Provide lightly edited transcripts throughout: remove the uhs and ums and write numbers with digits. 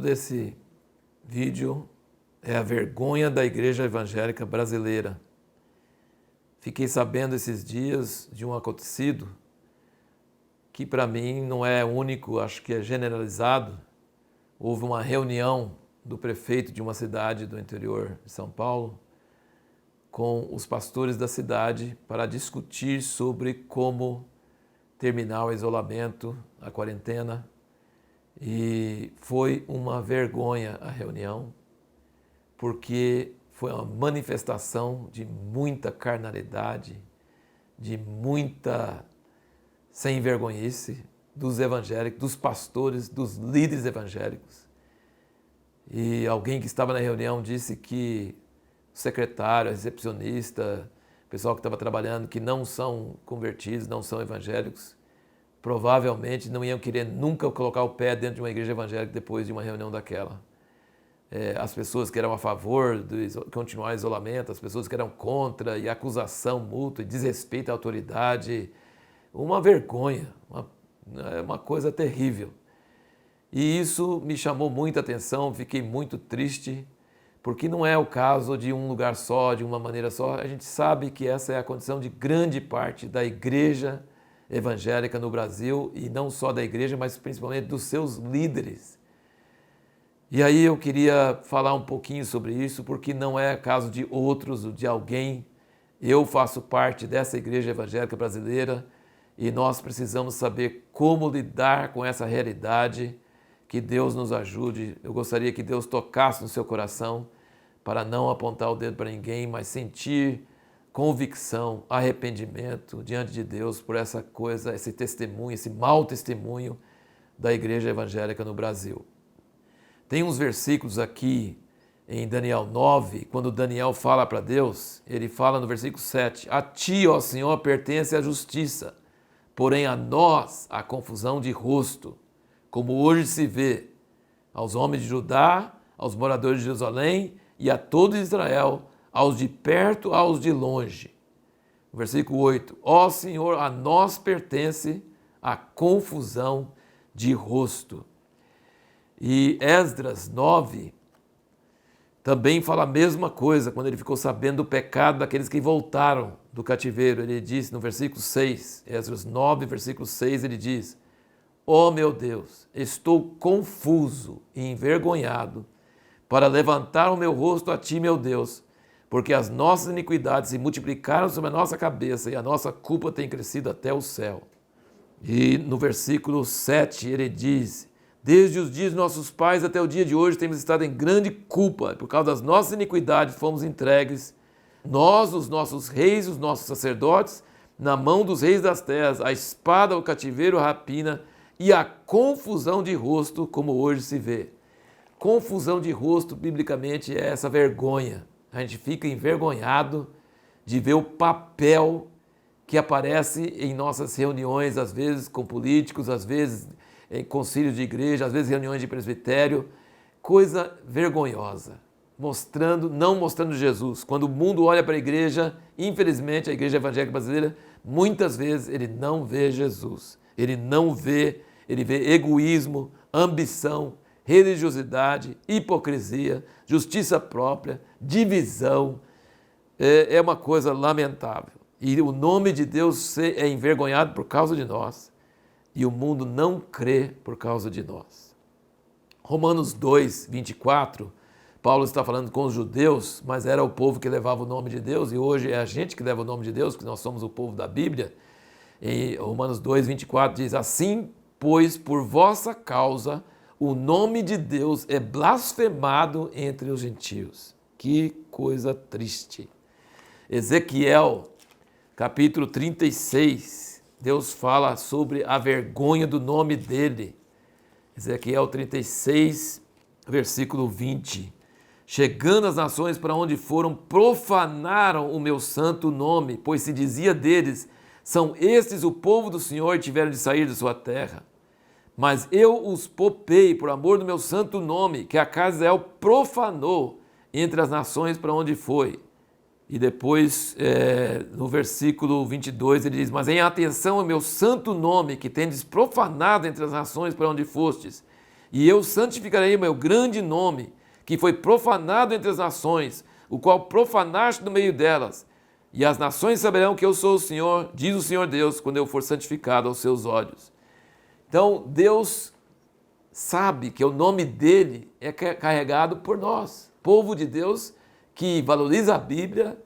desse vídeo é a vergonha da Igreja Evangélica Brasileira. Fiquei sabendo esses dias de um acontecido que para mim não é único, acho que é generalizado. Houve uma reunião do prefeito de uma cidade do interior de São Paulo com os pastores da cidade para discutir sobre como terminar o isolamento, a quarentena. E foi uma vergonha a reunião, porque foi uma manifestação de muita carnalidade, de muita sem vergonhice dos evangélicos, dos pastores, dos líderes evangélicos. E alguém que estava na reunião disse que o secretário, a recepcionista, o pessoal que estava trabalhando, que não são convertidos, não são evangélicos, provavelmente não iam querer nunca colocar o pé dentro de uma igreja evangélica depois de uma reunião daquela. As pessoas que eram a favor de continuar o isolamento, as pessoas que eram contra, e acusação mútua, e desrespeito à autoridade, uma vergonha, uma coisa terrível. E isso me chamou muita atenção, fiquei muito triste, porque não é o caso de um lugar só, de uma maneira só. A gente sabe que essa é a condição de grande parte da igreja evangélica no Brasil, e não só da igreja, mas principalmente dos seus líderes. E aí eu queria falar um pouquinho sobre isso, porque não é caso de outros, de alguém. Eu faço parte dessa igreja evangélica brasileira e nós precisamos saber como lidar com essa realidade. Que Deus nos ajude. Eu gostaria que Deus tocasse no seu coração para não apontar o dedo para ninguém, mas sentir convicção, arrependimento diante de Deus por essa coisa, esse testemunho, esse mau testemunho da igreja evangélica no Brasil. Tem uns versículos aqui em Daniel 9, quando Daniel fala para Deus, ele fala no versículo 7, a ti, ó Senhor, pertence a justiça, porém a nós a confusão de rosto, como hoje se vê aos homens de Judá, aos moradores de Jerusalém e a todo Israel, aos de perto, aos de longe. Versículo 8, ó Senhor, a nós pertence a confusão de rosto. E Esdras 9 também fala a mesma coisa, quando ele ficou sabendo do pecado daqueles que voltaram do cativeiro. Ele disse no versículo 6, Esdras 9, versículo 6, ele diz, ó meu Deus, estou confuso e envergonhado para levantar o meu rosto a ti, meu Deus, porque as nossas iniquidades se multiplicaram sobre a nossa cabeça e a nossa culpa tem crescido até o céu. E no versículo 7 ele diz, desde os dias de nossos pais até o dia de hoje temos estado em grande culpa, por causa das nossas iniquidades fomos entregues, nós, os nossos reis, os nossos sacerdotes, na mão dos reis das terras, a espada, o cativeiro, a rapina e a confusão de rosto, como hoje se vê. Confusão de rosto, biblicamente, é essa vergonha. A gente fica envergonhado de ver o papel que aparece em nossas reuniões, às vezes com políticos, às vezes em concílios de igreja, às vezes reuniões de presbitério. Coisa vergonhosa, não mostrando Jesus. Quando o mundo olha para a igreja, infelizmente, a igreja evangélica brasileira, muitas vezes ele não vê Jesus. Ele vê egoísmo, ambição, religiosidade, hipocrisia, justiça própria, divisão. É uma coisa lamentável. E o nome de Deus é envergonhado por causa de nós. E o mundo não crê por causa de nós. Romanos 2, 24, Paulo está falando com os judeus, mas era o povo que levava o nome de Deus, e hoje é a gente que leva o nome de Deus, porque nós somos o povo da Bíblia. Em Romanos 2, 24 diz, assim, pois por vossa causa o nome de Deus é blasfemado entre os gentios. Que coisa triste. Ezequiel, capítulo 36, Deus fala sobre a vergonha do nome dele. Ezequiel 36, versículo 20. Chegando as nações para onde foram, profanaram o meu santo nome, pois se dizia deles, são estes o povo do Senhor e tiveram de sair de sua terra. Mas eu os poupei por amor do meu santo nome, que a casa de Israel profanou entre as nações para onde foi. E depois, no versículo 22, ele diz, mas em atenção ao meu santo nome, que tendes profanado entre as nações para onde fostes, E eu santificarei o meu grande nome, que foi profanado entre as nações, o qual profanaste no meio delas. E as nações saberão que eu sou o Senhor, diz o Senhor Deus, quando eu for santificado aos seus olhos. Então, Deus sabe que o nome dele é carregado por nós, povo de Deus, que valoriza a Bíblia,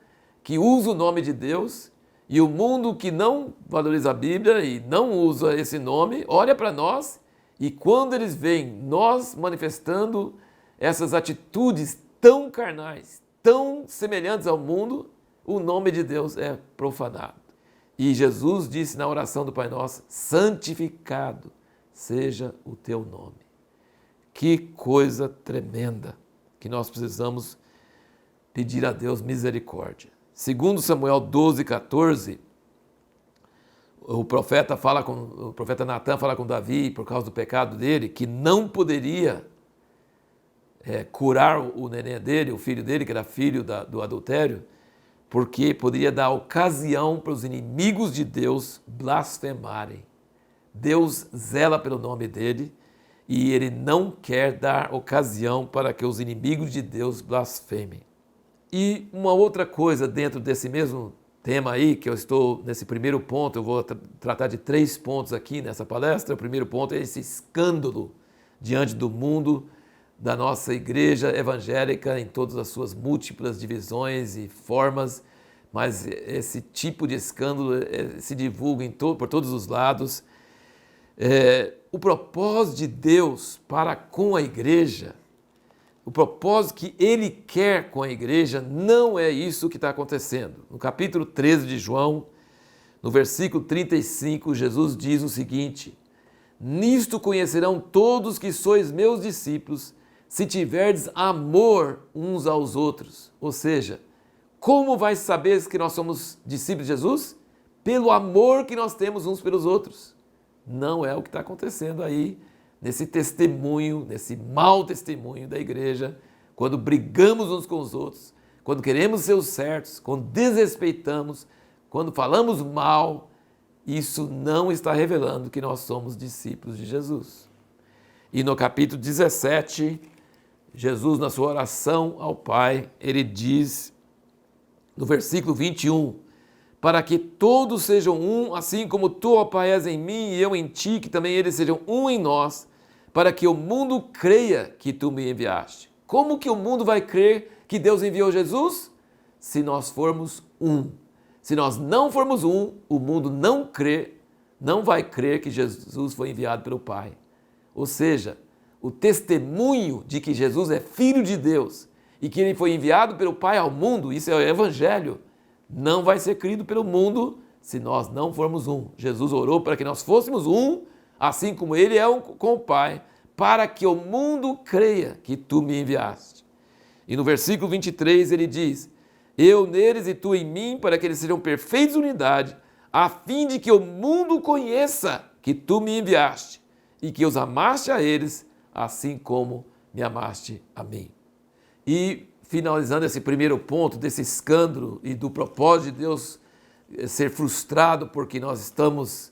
que usa o nome de Deus, e o mundo que não valoriza a Bíblia e não usa esse nome, olha para nós, e quando eles veem nós manifestando essas atitudes tão carnais, tão semelhantes ao mundo, o nome de Deus é profanado. E Jesus disse na oração do Pai Nosso: santificado seja o teu nome. Que coisa tremenda que nós precisamos pedir a Deus misericórdia. Segundo Samuel 12:14, o profeta Natan fala com Davi, por causa do pecado dele, que não poderia curar o neném dele, o filho dele, que era filho do adultério, porque poderia dar ocasião para os inimigos de Deus blasfemarem. Deus zela pelo nome dele e ele não quer dar ocasião para que os inimigos de Deus blasfemem. E uma outra coisa dentro desse mesmo tema aí, que eu estou nesse primeiro ponto, eu vou tratar de 3 pontos aqui nessa palestra. O primeiro ponto é esse escândalo diante do mundo da nossa igreja evangélica em todas as suas múltiplas divisões e formas, mas esse tipo de escândalo se divulga por todos os lados. O propósito de Deus para com a igreja, o propósito que Ele quer com a igreja, não é isso que está acontecendo. No capítulo 13 de João, no versículo 35, Jesus diz o seguinte: nisto conhecerão todos que sois meus discípulos, se tiverdes amor uns aos outros. Ou seja, como vai saber que nós somos discípulos de Jesus? Pelo amor que nós temos uns pelos outros. Não é o que está acontecendo aí, nesse testemunho, nesse mau testemunho da igreja, quando brigamos uns com os outros, quando queremos ser os certos, quando desrespeitamos, quando falamos mal, isso não está revelando que nós somos discípulos de Jesus. E no capítulo 17, Jesus, na sua oração ao Pai, ele diz, no versículo 21, para que todos sejam um, assim como tu, ó Pai, és em mim e eu em ti, que também eles sejam um em nós, para que o mundo creia que tu me enviaste. Como que o mundo vai crer que Deus enviou Jesus? Se nós formos um. Se nós não formos um, o mundo não vai crer que Jesus foi enviado pelo Pai. Ou seja, o testemunho de que Jesus é Filho de Deus e que ele foi enviado pelo Pai ao mundo, isso é o Evangelho, não vai ser crido pelo mundo se nós não formos um. Jesus orou para que nós fôssemos um, assim como ele é um com o Pai, para que o mundo creia que tu me enviaste. E no versículo 23 ele diz: eu neles e tu em mim, para que eles sejam perfeitos em unidade, a fim de que o mundo conheça que tu me enviaste e que os amaste a eles, assim como me amaste a mim. E finalizando esse primeiro ponto desse escândalo e do propósito de Deus ser frustrado porque não estamos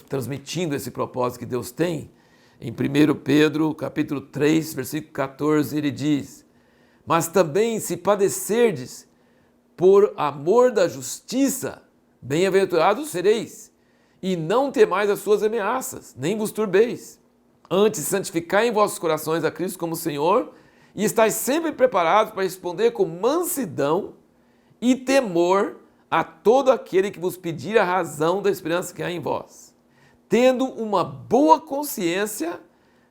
transmitindo esse propósito que Deus tem, em 1 Pedro, capítulo 3, versículo 14, ele diz: mas também se padecerdes por amor da justiça, bem-aventurados sereis, e não temais as suas ameaças, nem vos turbeis. Antes, santificai em vossos corações a Cristo como Senhor, e estáis sempre preparados para responder com mansidão e temor a todo aquele que vos pedir a razão da esperança que há em vós, tendo uma boa consciência,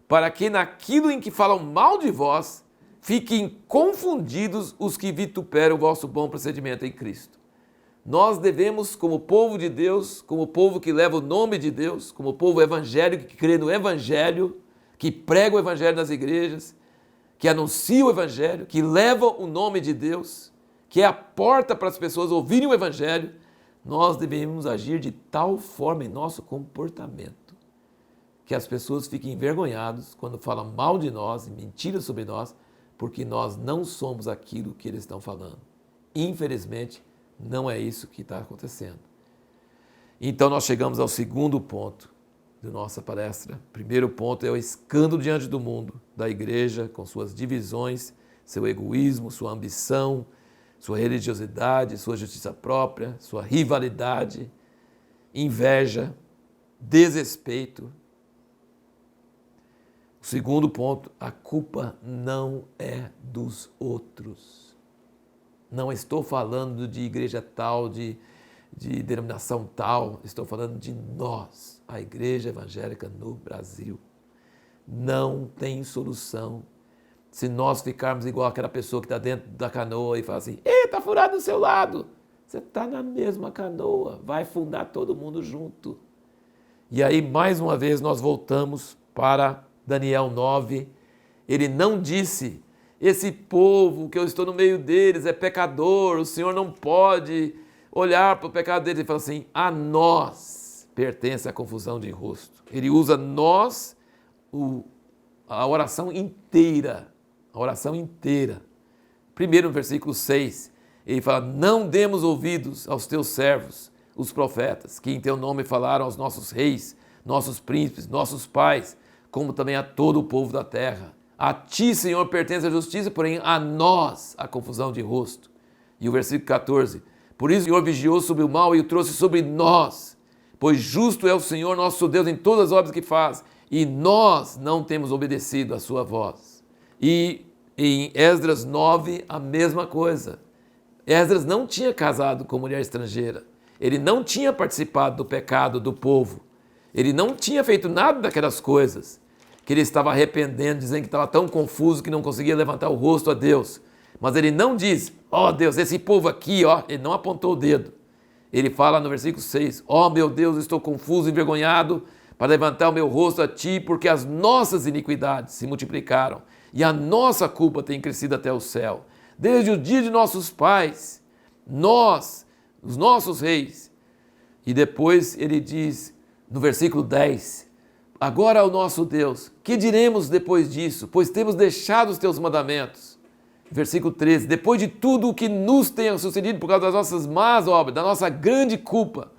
para que naquilo em que falam mal de vós, fiquem confundidos os que vituperam o vosso bom procedimento em Cristo. Nós devemos, como povo de Deus, como povo que leva o nome de Deus, como povo evangélico que crê no Evangelho, que prega o Evangelho nas igrejas, que anuncia o Evangelho, que leva o nome de Deus, que é a porta para as pessoas ouvirem o Evangelho, nós devemos agir de tal forma em nosso comportamento que as pessoas fiquem envergonhadas quando falam mal de nós e mentiras sobre nós, porque nós não somos aquilo que eles estão falando. Infelizmente, não é isso que está acontecendo. Então nós chegamos ao segundo ponto. de nossa palestra. Primeiro ponto é o escândalo diante do mundo da igreja, com suas divisões, seu egoísmo, sua ambição, sua religiosidade, sua justiça própria, sua rivalidade, inveja, desrespeito. O segundo ponto, a culpa não é dos outros. Não estou falando de igreja tal, de denominação tal, estou falando de nós, a igreja evangélica no Brasil. Não tem solução se nós ficarmos igual aquela pessoa que está dentro da canoa e fala assim, está furado do seu lado. Você está na mesma canoa, vai afundar todo mundo junto. E aí, mais uma vez, nós voltamos para Daniel 9. Ele não disse, esse povo que eu estou no meio deles é pecador, o Senhor não pode olhar para o pecado deles. Ele fala assim, a nós pertence a confusão de rosto. Ele usa nós, a oração inteira. A oração inteira. Primeiro, no versículo 6, ele fala, não demos ouvidos aos teus servos, os profetas, que em teu nome falaram aos nossos reis, nossos príncipes, nossos pais, como também a todo o povo da terra. A ti, Senhor, pertence a justiça, porém a nós a confusão de rosto. E o versículo 14, por isso o Senhor vigiou sobre o mal e o trouxe sobre nós, pois justo é o Senhor nosso Deus em todas as obras que faz, e nós não temos obedecido à sua voz. E em Esdras 9, a mesma coisa. Esdras não tinha casado com mulher estrangeira. Ele não tinha participado do pecado do povo. Ele não tinha feito nada daquelas coisas que ele estava arrependendo, dizendo que estava tão confuso que não conseguia levantar o rosto a Deus. Mas ele não diz, Deus, esse povo aqui, ele não apontou o dedo. Ele fala no versículo 6, meu Deus, estou confuso e envergonhado para levantar o meu rosto a ti, porque as nossas iniquidades se multiplicaram e a nossa culpa tem crescido até o céu. Desde o dia de nossos pais, nós, os nossos reis. E depois ele diz, no versículo 10, agora, ó nosso Deus, que diremos depois disso? Pois temos deixado os teus mandamentos. Versículo 13, depois de tudo o que nos tenha sucedido por causa das nossas más obras, da nossa grande culpa.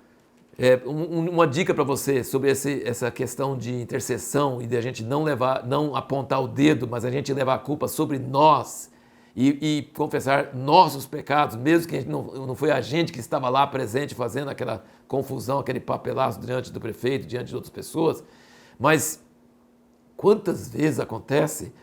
Uma dica para você sobre essa questão de intercessão e de a gente não apontar o dedo, mas a gente levar a culpa sobre nós e confessar nossos pecados, mesmo que não foi a gente que estava lá presente fazendo aquela confusão, aquele papelaço diante do prefeito, diante de outras pessoas. Mas quantas vezes acontece?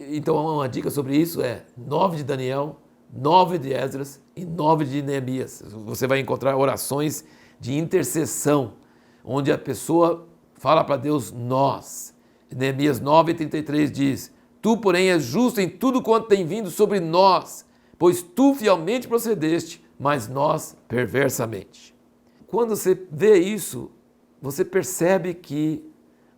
Então uma dica sobre isso é 9 de Daniel, 9 de Esdras e 9 de Neemias. Você vai encontrar orações de intercessão, onde a pessoa fala para Deus nós. Neemias 9:33 diz, tu, porém, és justo em tudo quanto tem vindo sobre nós, pois tu fielmente procedeste, mas nós perversamente. Quando você vê isso, você percebe que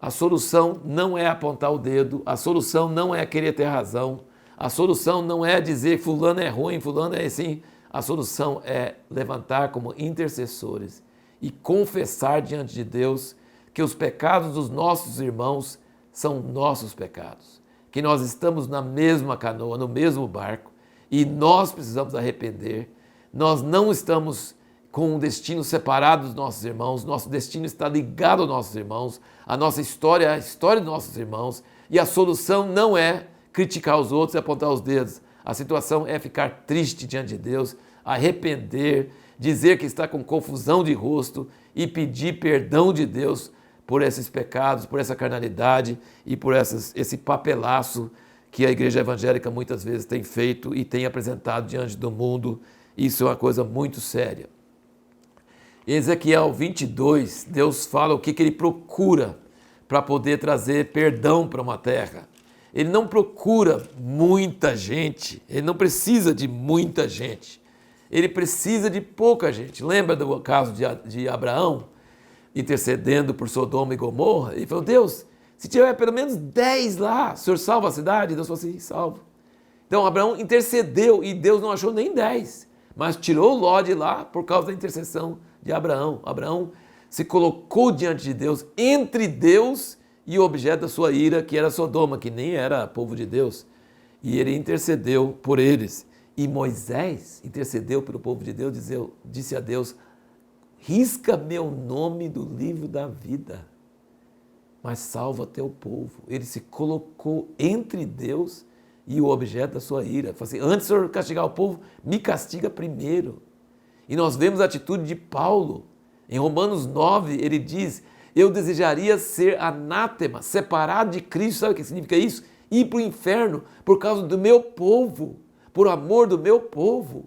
a solução não é apontar o dedo, a solução não é querer ter razão, a solução não é dizer fulano é ruim, fulano é assim, a solução é levantar como intercessores e confessar diante de Deus que os pecados dos nossos irmãos são nossos pecados, que nós estamos na mesma canoa, no mesmo barco, e nós precisamos arrepender. Nós não estamos com um destino separado dos nossos irmãos, nosso destino está ligado aos nossos irmãos, a nossa história é a história dos nossos irmãos, e a solução não é criticar os outros e apontar os dedos. A situação é ficar triste diante de Deus, arrepender, dizer que está com confusão de rosto e pedir perdão de Deus por esses pecados, por essa carnalidade e por esse papelaço que a igreja evangélica muitas vezes tem feito e tem apresentado diante do mundo. Isso é uma coisa muito séria. Em Ezequiel 22, Deus fala o que ele procura para poder trazer perdão para uma terra. Ele não procura muita gente, ele não precisa de muita gente, ele precisa de pouca gente. Lembra do caso de Abraão intercedendo por Sodoma e Gomorra? Ele falou, Deus, se tiver pelo menos 10 lá, o Senhor salva a cidade? Deus falou assim, salvo. Então Abraão intercedeu e Deus não achou nem 10, mas tirou Ló de lá por causa da intercessão de Abraão. Abraão se colocou diante de Deus, entre Deus e o objeto da sua ira, que era Sodoma, que nem era povo de Deus. E ele intercedeu por eles. E Moisés intercedeu pelo povo de Deus, disse a Deus, risca meu nome do livro da vida. mas salva teu povo. Ele se colocou entre Deus e o objeto da sua ira. Falou assim, antes de eu castigar o povo, me castiga primeiro. E nós vemos a atitude de Paulo. Em Romanos 9, ele diz, eu desejaria ser anátema, separado de Cristo. Sabe o que significa isso? Ir para o inferno por causa do meu povo, por amor do meu povo.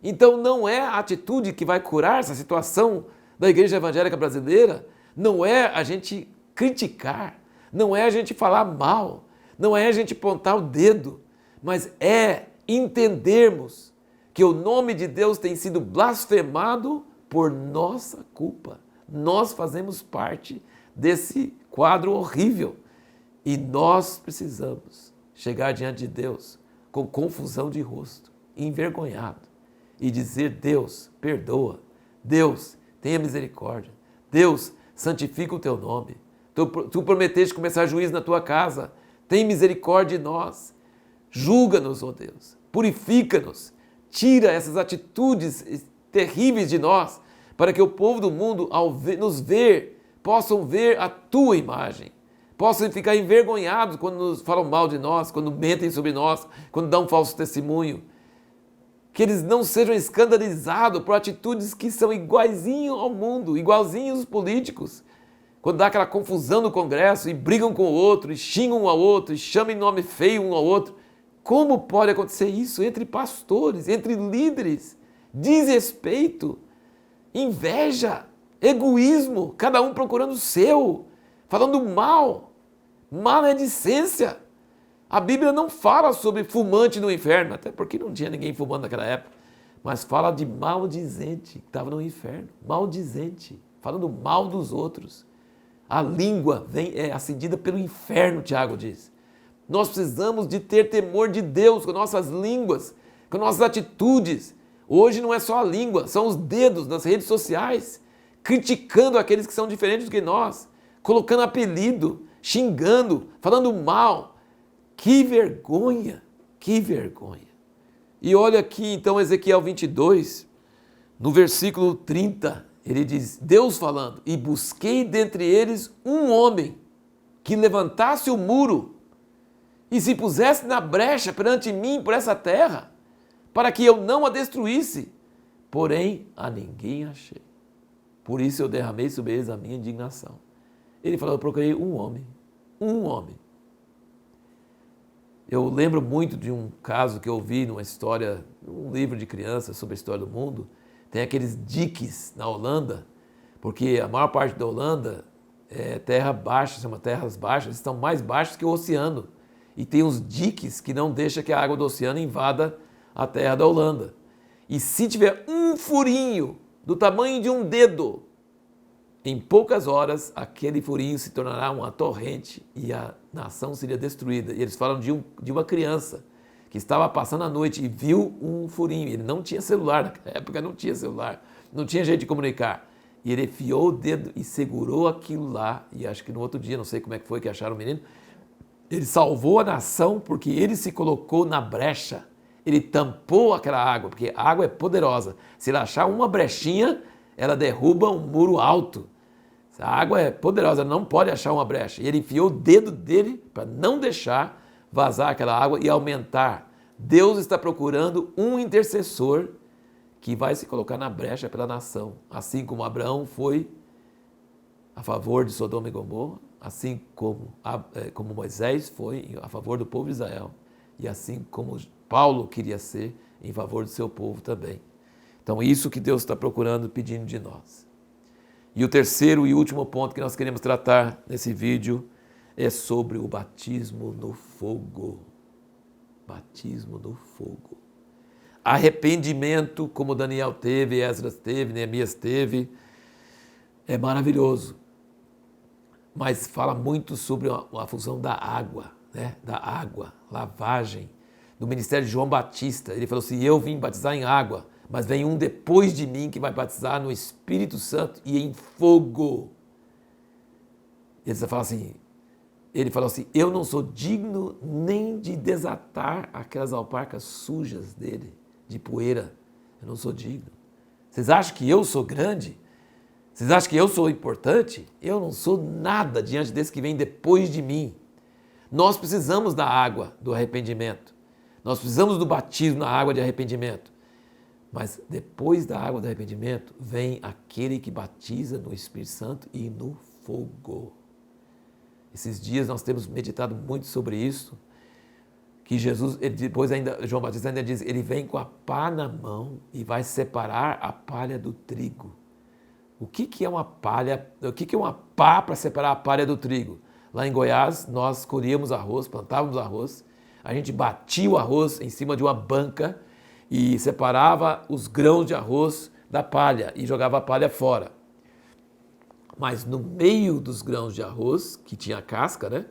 Então não é a atitude que vai curar essa situação da igreja evangélica brasileira, não é a gente criticar, não é a gente falar mal, não é a gente apontar o dedo, mas é entendermos que o nome de Deus tem sido blasfemado por nossa culpa. Nós fazemos parte desse quadro horrível e nós precisamos chegar diante de Deus com confusão de rosto, envergonhado e dizer, Deus, perdoa, Deus, tenha misericórdia, Deus, santifica o teu nome, tu prometeste começar juízo na tua casa, tem misericórdia de nós, julga-nos, ó Deus, purifica-nos, tira essas atitudes terríveis de nós, para que o povo do mundo, ao nos ver, possam ver a tua imagem, possam ficar envergonhados quando nos falam mal de nós, quando mentem sobre nós, quando dão um falso testemunho, que eles não sejam escandalizados por atitudes que são iguaizinho ao mundo, igualzinhos os políticos, quando dá aquela confusão no Congresso e brigam com o outro, e xingam um ao outro, e chamam em nome feio um ao outro. Como pode acontecer isso entre pastores, entre líderes? Desrespeito, inveja, egoísmo, cada um procurando o seu, falando mal, maledicência. A Bíblia não fala sobre fumante no inferno, até porque não tinha ninguém fumando naquela época, mas fala de maldizente que estava no inferno, maldizente, falando mal dos outros. A língua é acendida pelo inferno, Tiago diz. Nós precisamos de ter temor de Deus com nossas línguas, com nossas atitudes. Hoje não é só a língua, são os dedos nas redes sociais, criticando aqueles que são diferentes do que nós, colocando apelido, xingando, falando mal. Que vergonha, que vergonha. E olha aqui então Ezequiel 22, no versículo 30, ele diz, Deus falando, e busquei dentre eles um homem que levantasse o muro e se pusesse na brecha perante mim por essa terra, para que eu não a destruísse, porém a ninguém achei. Por isso eu derramei sobre eles a minha indignação. Ele falou, eu procurei um homem, um homem. Eu lembro muito de um caso que eu vi numa história, um livro de crianças sobre a história do mundo. Tem aqueles diques na Holanda, porque a maior parte da Holanda é terra baixa, chama terras baixas, estão mais baixas que o oceano. E tem uns diques que não deixam que a água do oceano invada a terra da Holanda. E se tiver um furinho do tamanho de um dedo, em poucas horas, aquele furinho se tornará uma torrente e a nação seria destruída. E eles falam de uma criança que estava passando a noite e viu um furinho. Ele não tinha celular, naquela época não tinha celular, não tinha jeito de comunicar. E ele enfiou o dedo e segurou aquilo lá. E acho que no outro dia, não sei como é que foi que acharam o menino, ele salvou a nação porque ele se colocou na brecha. Ele tampou aquela água, porque a água é poderosa. Se ele achar uma brechinha, ela derruba um muro alto. A água é poderosa, não pode achar uma brecha. E ele enfiou o dedo dele para não deixar vazar aquela água e aumentar. Deus está procurando um intercessor que vai se colocar na brecha pela nação. Assim como Abraão foi a favor de Sodoma e Gomorra, assim como Moisés foi a favor do povo de Israel. E assim como Paulo queria ser em favor do seu povo também. Então isso que Deus está procurando, pedindo de nós. E o terceiro e último ponto que nós queremos tratar nesse vídeo é sobre o batismo no fogo. Batismo no fogo. Arrependimento, como Daniel teve, Esdras teve, Neemias teve, é maravilhoso. Mas fala muito sobre a função da água, né? Da água, lavagem. No ministério de João Batista, ele falou assim, eu vim batizar em água, mas vem um depois de mim que vai batizar no Espírito Santo e em fogo. Ele falou assim, eu não sou digno nem de desatar aquelas alparcas sujas dele, de poeira. Eu não sou digno. Vocês acham que eu sou grande? Vocês acham que eu sou importante? Eu não sou nada diante desse que vem depois de mim. Nós precisamos da água do arrependimento. Nós precisamos do batismo na água de arrependimento. Mas depois da água do arrependimento, vem aquele que batiza no Espírito Santo e no fogo. Esses dias nós temos meditado muito sobre isso, que Jesus, depois ainda, João Batista ainda diz, ele vem com a pá na mão e vai separar a palha do trigo. O que é uma palha? O que é uma pá para separar a palha do trigo? Lá em Goiás, nós colhíamos arroz, plantávamos arroz, a gente batia o arroz em cima de uma banca e separava os grãos de arroz da palha e jogava a palha fora. Mas no meio dos grãos de arroz, que tinha casca, né,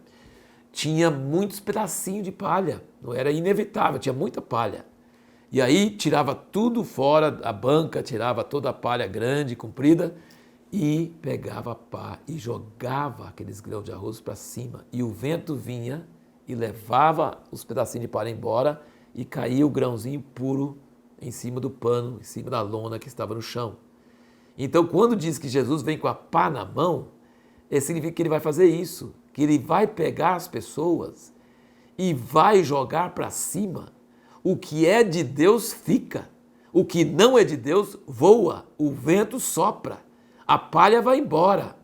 tinha muitos pedacinhos de palha. Não era inevitável, tinha muita palha. E aí tirava tudo fora da banca, tirava toda a palha grande, comprida, e pegava a pá e jogava aqueles grãos de arroz para cima. E o vento vinha e levava os pedacinhos de palha embora e caía o grãozinho puro em cima do pano, em cima da lona que estava no chão. Então, quando diz que Jesus vem com a pá na mão, significa que ele vai fazer isso, que ele vai pegar as pessoas e vai jogar para cima. O que é de Deus fica, o que não é de Deus voa, o vento sopra, a palha vai embora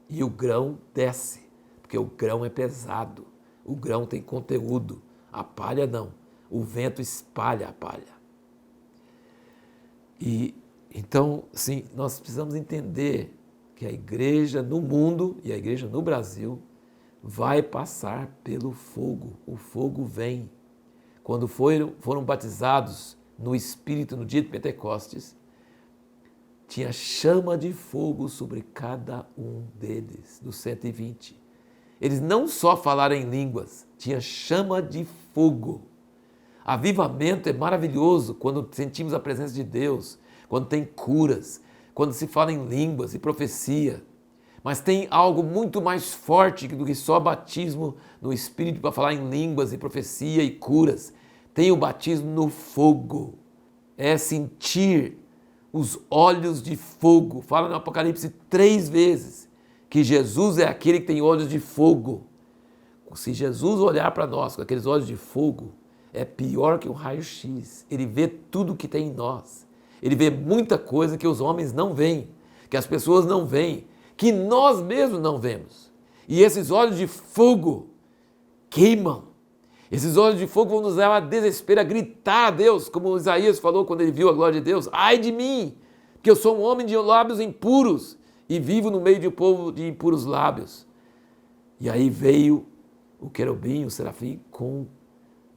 e o grão desce, porque o grão é pesado, o grão tem conteúdo, a palha não, o vento espalha a palha. E então, sim, nós precisamos entender que a igreja no mundo e a igreja no Brasil vai passar pelo fogo. O fogo vem. Quando foram batizados no Espírito no dia de Pentecostes, tinha chama de fogo sobre cada um deles, dos 120. Eles não só falaram em línguas, tinha chama de fogo. Avivamento é maravilhoso quando sentimos a presença de Deus, quando tem curas, quando se fala em línguas e profecia. Mas tem algo muito mais forte do que só batismo no Espírito para falar em línguas e profecia e curas. Tem o batismo no fogo. É sentir os olhos de fogo. Fala no Apocalipse 3 vezes que Jesus é aquele que tem olhos de fogo. Se Jesus olhar para nós com aqueles olhos de fogo, é pior que um raio-x. Ele vê tudo que tem em nós. Ele vê muita coisa que os homens não veem, que as pessoas não veem, que nós mesmos não vemos. E esses olhos de fogo queimam. Esses olhos de fogo vão nos levar a desespero, a gritar a Deus, como Isaías falou quando ele viu a glória de Deus. Ai de mim, que eu sou um homem de lábios impuros e vivo no meio de um povo de impuros lábios. E aí veio o querubim, o serafim, com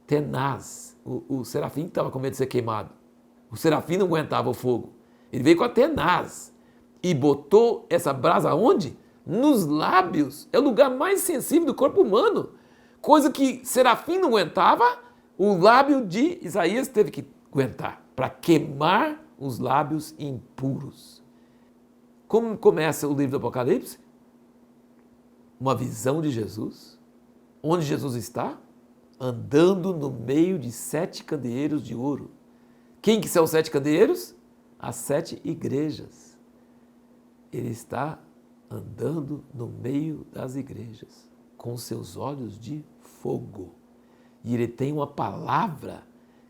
tenaz. O serafim que estava com medo de ser queimado. O serafim não aguentava o fogo. Ele veio com a tenaz e botou essa brasa onde? Nos lábios. É o lugar mais sensível do corpo humano. Coisa que serafim não aguentava, o lábio de Isaías teve que aguentar para queimar os lábios impuros. Como começa o livro do Apocalipse? Uma visão de Jesus. Onde Jesus está? Andando no meio de 7 candeeiros de ouro. Quem que são os 7 candeeiros? As 7 igrejas. Ele está andando no meio das igrejas, com seus olhos de fogo. E ele tem uma palavra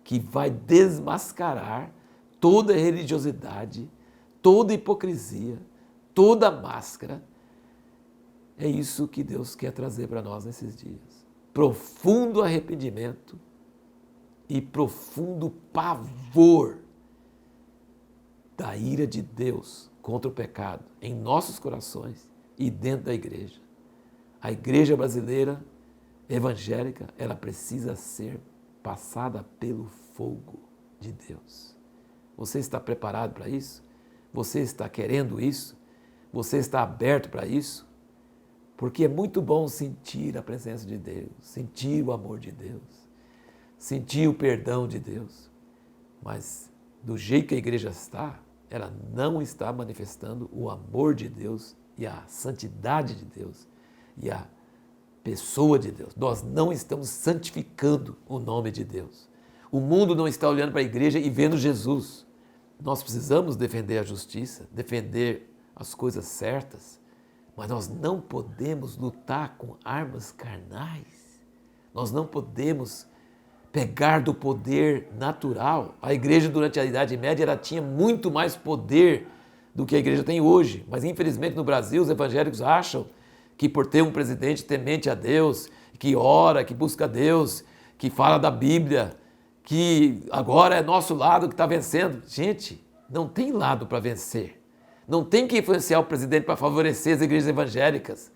que vai desmascarar toda religiosidade, toda hipocrisia, toda máscara. É isso que Deus quer trazer para nós nesses dias. Profundo arrependimento e profundo pavor da ira de Deus contra o pecado em nossos corações e dentro da igreja. A igreja brasileira evangélica, ela precisa ser passada pelo fogo de Deus. Você está preparado para isso? Você está querendo isso? Você está aberto para isso? Porque é muito bom sentir a presença de Deus, sentir o amor de Deus, sentir o perdão de Deus. Mas do jeito que a igreja está, ela não está manifestando o amor de Deus e a santidade de Deus e a pessoa de Deus. Nós não estamos santificando o nome de Deus. O mundo não está olhando para a igreja e vendo Jesus. nós precisamos defender a justiça, defender as coisas certas, mas nós não podemos lutar com armas carnais. Nós não podemos pegar do poder natural. A igreja durante a Idade Média ela tinha muito mais poder do que a igreja tem hoje, mas infelizmente no Brasil os evangélicos acham que por ter um presidente temente a Deus, que ora, que busca Deus, que fala da Bíblia, que agora é nosso lado que está vencendo. Gente, não tem lado para vencer. Não tem que influenciar o presidente para favorecer as igrejas evangélicas.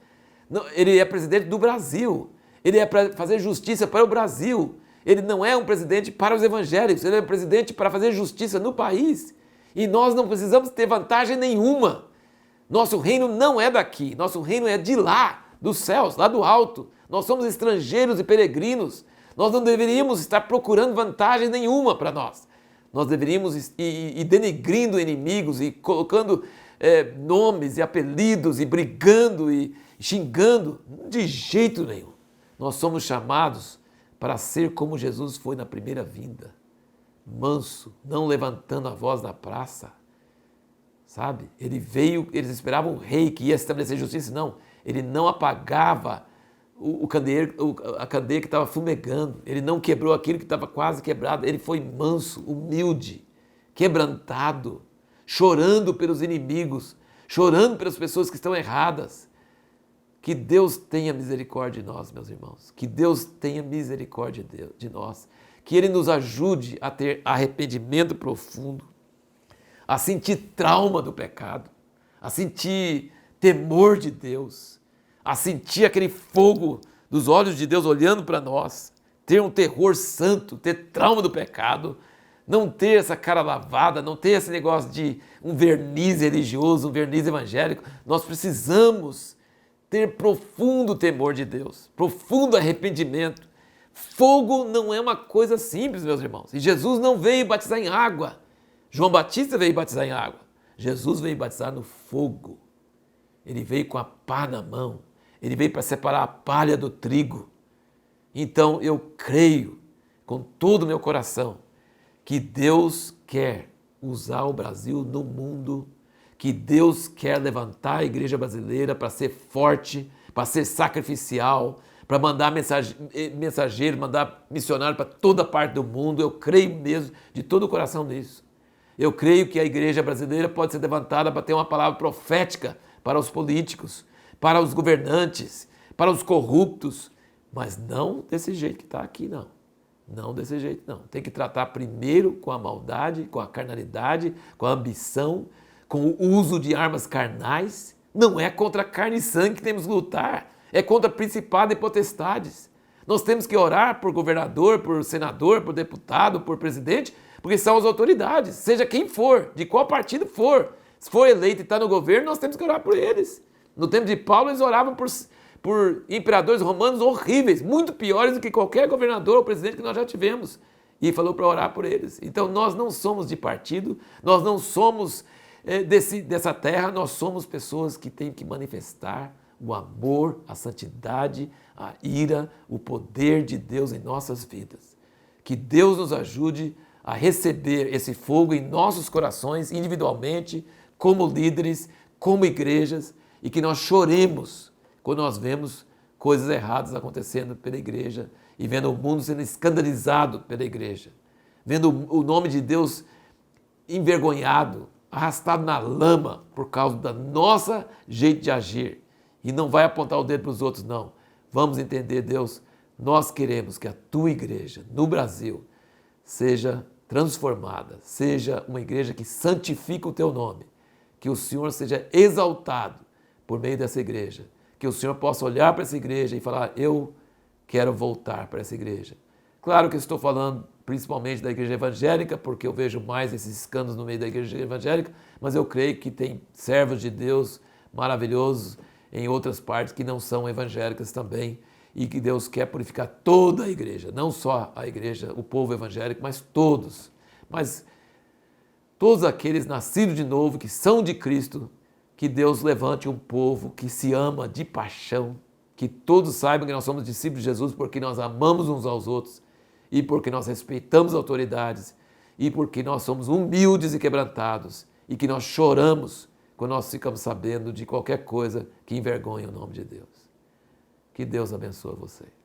Não, ele é presidente do Brasil. Ele é para fazer justiça para o Brasil. Ele não é um presidente para os evangélicos. Ele é um presidente para fazer justiça no país. E nós não precisamos ter vantagem nenhuma. Nosso reino não é daqui. Nosso reino é de lá, dos céus, lá do alto. Nós somos estrangeiros e peregrinos. Nós não deveríamos estar procurando vantagem nenhuma para nós. Nós deveríamos ir denegrindo inimigos e colocando nomes e apelidos e brigando e xingando. De jeito nenhum. Nós somos chamados para ser como Jesus foi na primeira vinda. Manso, não levantando a voz na praça. Sabe? Ele veio, eles esperavam um rei que ia estabelecer justiça. Não, ele não apagava a candeia que estava fumegando. Ele não quebrou aquilo que estava quase quebrado. Ele foi manso, humilde, quebrantado, chorando pelos inimigos, chorando pelas pessoas que estão erradas. Que Deus tenha misericórdia de nós, meus irmãos. Que Deus tenha misericórdia de nós. Que Ele nos ajude a ter arrependimento profundo, a sentir trauma do pecado, a sentir temor de Deus, a sentir aquele fogo dos olhos de Deus olhando para nós, ter um terror santo, ter trauma do pecado, não ter essa cara lavada, não ter esse negócio de um verniz religioso, um verniz evangélico. Nós precisamos ter profundo temor de Deus, profundo arrependimento. Fogo não é uma coisa simples, meus irmãos. E Jesus não veio batizar em água. João Batista veio batizar em água. Jesus veio batizar no fogo. Ele veio com a pá na mão. Ele veio para separar a palha do trigo. Então eu creio com todo o meu coração que Deus quer usar o Brasil no mundo, que Deus quer levantar a igreja brasileira para ser forte, para ser sacrificial, para mandar mensageiro, mandar missionário para toda parte do mundo. Eu creio mesmo de todo o coração nisso. Eu creio que a igreja brasileira pode ser levantada para ter uma palavra profética para os políticos, para os governantes, para os corruptos, mas não desse jeito que está aqui, não. Não desse jeito, não. Tem que tratar primeiro com a maldade, com a carnalidade, com a ambição, com o uso de armas carnais. Não é contra carne e sangue que temos que lutar, é contra principados e potestades. Nós temos que orar por governador, por senador, por deputado, por presidente, porque são as autoridades, seja quem for, de qual partido for. Se for eleito e está no governo, nós temos que orar por eles. No tempo de Paulo, eles oravam por imperadores romanos horríveis, muito piores do que qualquer governador ou presidente que nós já tivemos. E falou para orar por eles. Então, nós não somos de partido, nós não somos dessa terra, nós somos pessoas que têm que manifestar o amor, a santidade, a ira, o poder de Deus em nossas vidas. Que Deus nos ajude a receber esse fogo em nossos corações, individualmente, como líderes, como igrejas, e que nós choremos quando nós vemos coisas erradas acontecendo pela igreja e vendo o mundo sendo escandalizado pela igreja, vendo o nome de Deus envergonhado, arrastado na lama por causa da nossa jeito de agir. E não vai apontar o dedo para os outros, não. Vamos entender, Deus, nós queremos que a tua igreja no Brasil seja transformada, seja uma igreja que santifica o teu nome, que o Senhor seja exaltado por meio dessa igreja, que o Senhor possa olhar para essa igreja e falar, eu quero voltar para essa igreja. Claro que eu estou falando principalmente da igreja evangélica, porque eu vejo mais esses escândalos no meio da igreja evangélica, mas eu creio que tem servos de Deus maravilhosos em outras partes que não são evangélicas também, e que Deus quer purificar toda a igreja, não só a igreja, o povo evangélico, mas todos. Mas todos aqueles nascidos de novo, que são de Cristo, que Deus levante um povo que se ama de paixão, que todos saibam que nós somos discípulos de Jesus porque nós amamos uns aos outros e porque nós respeitamos autoridades e porque nós somos humildes e quebrantados e que nós choramos quando nós ficamos sabendo de qualquer coisa que envergonha o nome de Deus. Que Deus abençoe vocês.